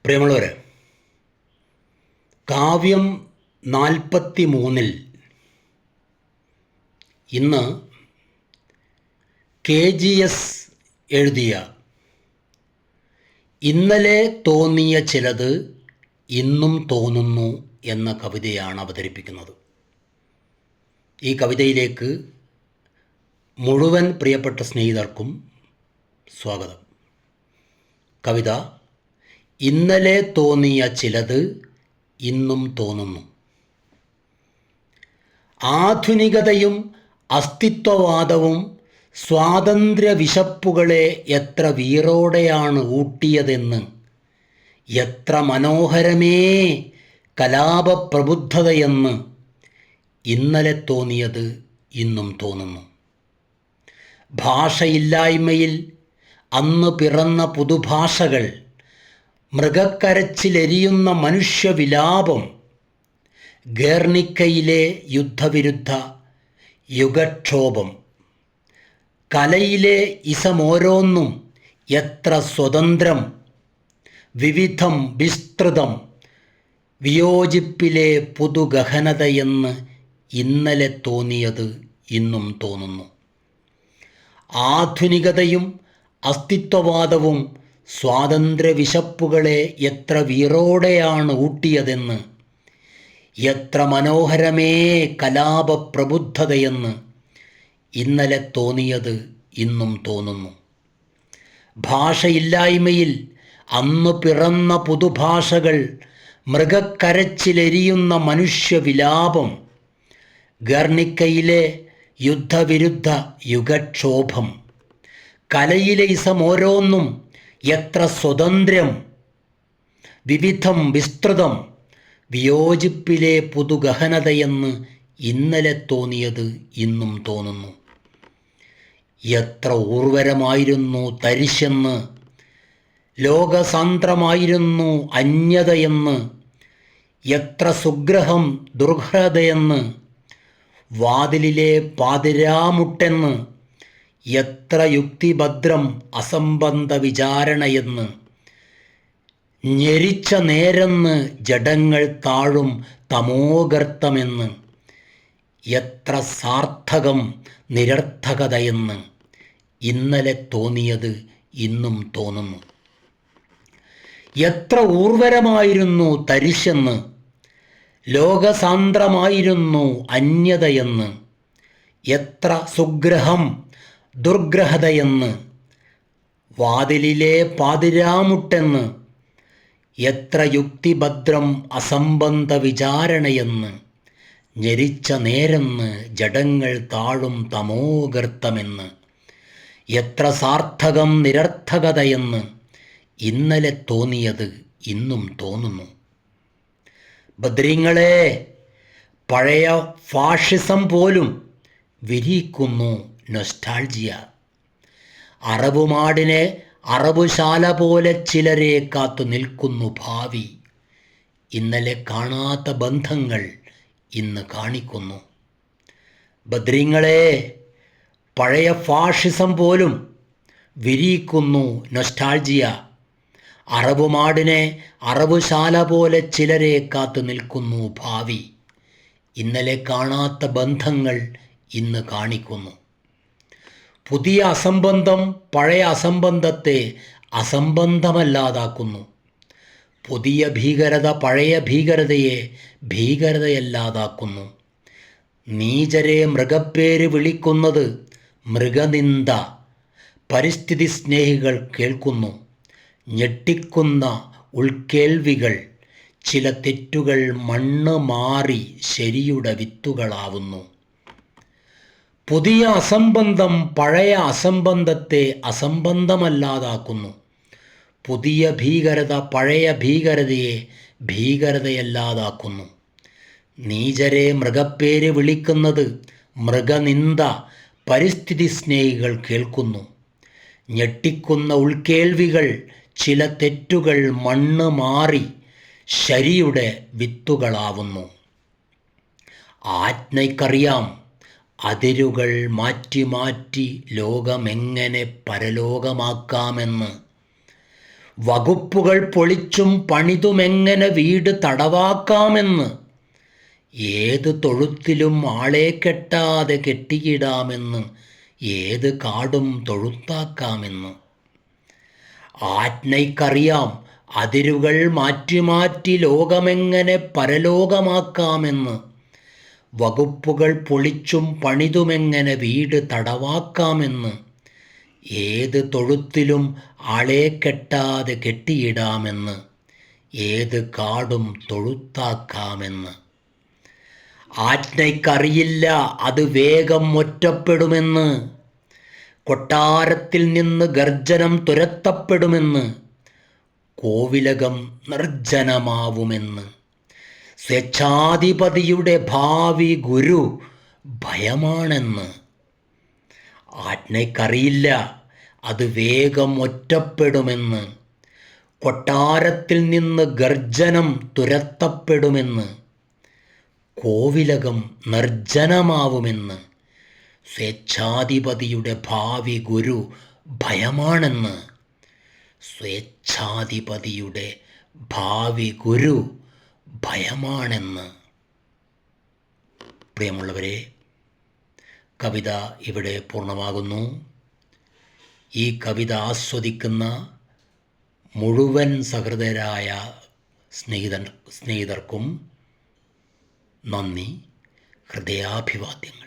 പ്രിയമുള്ളവരെ, കാവ്യം 43 ഇന്ന് KGS എഴുതിയ ഇന്നലെ തോന്നിയ ചിലത് ഇന്നും തോന്നുന്നു എന്ന കവിതയാണ് അവതരിപ്പിക്കുന്നത്. ഈ കവിതയിലേക്ക് മുഴുവൻ പ്രിയപ്പെട്ട സ്നേഹിതർക്കും സ്വാഗതം. കവിത ഇന്നലെ തോന്നിയ ചിലത് ഇന്നും തോന്നുന്നു. ആധുനികതയും അസ്തിത്വവാദവും സ്വാതന്ത്ര്യ വിശപ്പുകളെ എത്ര വീറോടെയാണ് ഊട്ടിയതെന്ന്, എത്ര മനോഹരമേ കലാപപ്രബുദ്ധതയെന്ന് ഇന്നലെ തോന്നിയത് ഇന്നും തോന്നുന്നു. ഭാഷയില്ലായ്മയിൽ അന്ന് പിറന്ന പുതുഭാഷകൾ, മൃഗക്കരച്ചിലെരിയുന്ന മനുഷ്യവിലാപം, ഗേർണിക്കയിലെ യുദ്ധവിരുദ്ധ യുഗക്ഷോഭം, കലയിലെ ഇസമോരോന്നും എത്ര സ്വതന്ത്രം, വിവിധം വിസ്തൃതം, വിയോജിപ്പിലെ പുതുഗഹനതയെന്ന് ഇന്നലെ തോന്നിയത് ഇന്നും തോന്നുന്നു. ആധുനികതയും അസ്തിത്വവാദവും സ്വാതന്ത്ര്യ വിശപ്പുകളെ എത്ര വീറോടെയാണ് ഊട്ടിയതെന്ന്, എത്ര മനോഹരമേ കലാപപ്രബുദ്ധതയെന്ന് ഇന്നലെ തോന്നിയത് ഇന്നും തോന്നുന്നു. ഭാഷയില്ലായ്മയിൽ അന്ന് പിറന്ന പുതുഭാഷകൾ, മൃഗക്കരച്ചിലെരിയുന്ന മനുഷ്യവിലാപം, ഗർണിക്കയിലെ യുദ്ധവിരുദ്ധ യുഗക്ഷോഭം, കലയിലെ ഇസമോരോന്നും എത്ര സ്വതന്ത്രം, വിവിധം വിസ്തൃതം, വിയോജിപ്പിലെ പുതുഗഹനതയെന്ന് ഇന്നലെ തോന്നിയത് ഇന്നും തോന്നുന്നു. എത്ര ഊർവരമായിരുന്നു തരിശെന്ന്, ലോകസാന്ദ്രമായിരുന്നു അന്യതയെന്ന്, എത്ര സുഗ്രഹം ദുർഘടതയെന്ന്, വാതിലിലെ പാതിരാമുട്ടെന്ന്, എത്ര യുക്തിഭദ്രം അസംബന്ധ വിചാരണയെന്ന്, ഞെരിച്ച നേരെന്ന് ജഡങ്ങൾ താഴും തമോഗർത്തമെന്ന്, എത്ര സാർത്ഥകം നിരർത്ഥകതയെന്ന് ഇന്നലെ തോന്നിയത് ഇന്നും തോന്നുന്നു. എത്ര ഊർവരമായിരുന്നു തരിശെന്ന്, ലോകസാന്ദ്രമായിരുന്നു അന്യതയെന്ന്, എത്ര സുഗ്രഹം ദുർഗ്രഹതയെന്ന്, വാതിലിലെ പാതിരാമുട്ടെന്ന്, എത്ര യുക്തിഭദ്രം അസംബന്ധ വിചാരണയെന്ന്, ഞെരിച്ച നേരെന്ന് ജഡങ്ങൾ താഴും തമോഗർത്തമെന്ന്, എത്ര സാർത്ഥകം നിരർത്ഥകതയെന്ന് ഇന്നലെ തോന്നിയത് ഇന്നും തോന്നുന്നു. ബദ്രീങ്ങളെ, പഴയ ഫാഷിസം പോലും വിരിയിക്കുന്നു നൊസ്റ്റാൾജിയ. അറബുമാടിനെ അറബുശാല പോലെ ചിലരെ കാത്തു നിൽക്കുന്നു ഭാവി. ഇന്നലെ കാണാത്ത ബന്ധങ്ങൾ ഇന്ന് കാണിക്കുന്നു. ബദ്രീങ്ങളെ, പഴയ ഫാഷിസം പോലും വിരിയിക്കുന്നു നൊസ്റ്റാൾജിയ. അറബുമാടിനെ അറബുശാല പോലെ ചിലരെ കാത്തു നിൽക്കുന്നു ഭാവി. ഇന്നലെ കാണാത്ത ബന്ധങ്ങൾ ഇന്ന് കാണിക്കുന്നു. പുതിയ അസംബന്ധം പഴയ അസംബന്ധത്തെ അസംബന്ധമല്ലാതാക്കുന്നു. പുതിയ ഭീകരത പഴയ ഭീകരതയെ ഭീകരതയല്ലാതാക്കുന്നു. നീചരെ മൃഗപ്പേര് വിളിക്കുന്നത് മൃഗനിന്ദ പരിസ്ഥിതി സ്നേഹികൾ കേൾക്കുന്നു. ഞെട്ടിക്കുന്ന ഉൾക്കേൾവികൾ, ചില തെറ്റുകൾ മണ്ണ് മാറി ശരിയുടെ വിത്തുകളാവുന്നു. പുതിയ അസംബന്ധം പഴയ അസംബന്ധത്തെ അസംബന്ധമല്ലാതാക്കുന്നു. പുതിയ ഭീകരത പഴയ ഭീകരതയെ ഭീകരതയല്ലാതാക്കുന്നു. നീചരെ മൃഗപ്പേര് വിളിക്കുന്നത് മൃഗനിന്ദ പരിസ്ഥിതി സ്നേഹികൾ കേൾക്കുന്നു. ഞെട്ടിക്കുന്ന ഉൾക്കേൾവികൾ, ചില തെറ്റുകൾ മണ്ണ് മാറി ശരിയുടെ വിത്തുകളാവുന്നു. ആജ്ഞയ്ക്കറിയാം അതിരുകൾ മാറ്റി മാറ്റി ലോകമെങ്ങനെ പരലോകമാക്കാമെന്ന്. വകുപ്പുകൾ പൊളിച്ചും പണിതുമെങ്ങനെ വീട് തടവാക്കാമെന്ന്, ഏത് തൊഴുത്തിലും ആളെ കെട്ടാതെ കെട്ടിയിടാമെന്ന്, ഏത് കാടും തൊഴുത്താക്കാമെന്ന്. ആജ്ഞയ്ക്കറിയാം അതിരുകൾ മാറ്റി മാറ്റി ലോകമെങ്ങനെ പരലോകമാക്കാമെന്ന്, വകുപ്പുകൾ പൊളിച്ചും പണിതുമെങ്ങനെ വീട് തടവാക്കാമെന്ന്, ഏത് തൊഴുത്തിലും ആളെ കെട്ടാതെ കെട്ടിയിടാമെന്ന്, ഏത് കാടും തൊഴുത്താക്കാമെന്ന്. ആജ്ഞയ്ക്കറിയില്ല അത് വേഗം ഒറ്റപ്പെടുമെന്ന്, കൊട്ടാരത്തിൽ നിന്ന് ഗർജനം തുരത്തപ്പെടുമെന്ന്, കോവിലകം നിർജ്ജനമാവുമെന്ന്. സ്വേച്ഛാധിപതിയുടെ ഭാവി ഗുരു ഭയമാണെന്ന്. ആജ്ഞയ്ക്കറിയില്ല അത് വേഗം ഒറ്റപ്പെടുമെന്ന്, കൊട്ടാരത്തിൽ നിന്ന് ഗർജനം തുരത്തപ്പെടുമെന്ന്, കോവിലകം നിർജ്ജനമാവുമെന്ന്. സ്വേച്ഛാധിപതിയുടെ ഭാവി ഗുരു ഭയമാണെന്ന്. സ്വേച്ഛാധിപതിയുടെ ഭാവി ഗുരു ഭയമാണെന്ന്. പ്രിയമുള്ളവരെ, കവിത ഇവിടെ പൂർണ്ണമാകുന്നു. ഈ കവിത ആസ്വദിക്കുന്ന മുഴുവൻ സഹൃദയരായ സ്നേഹിതർക്കും നന്ദി, ഹൃദയാഭിവാദ്യങ്ങൾ.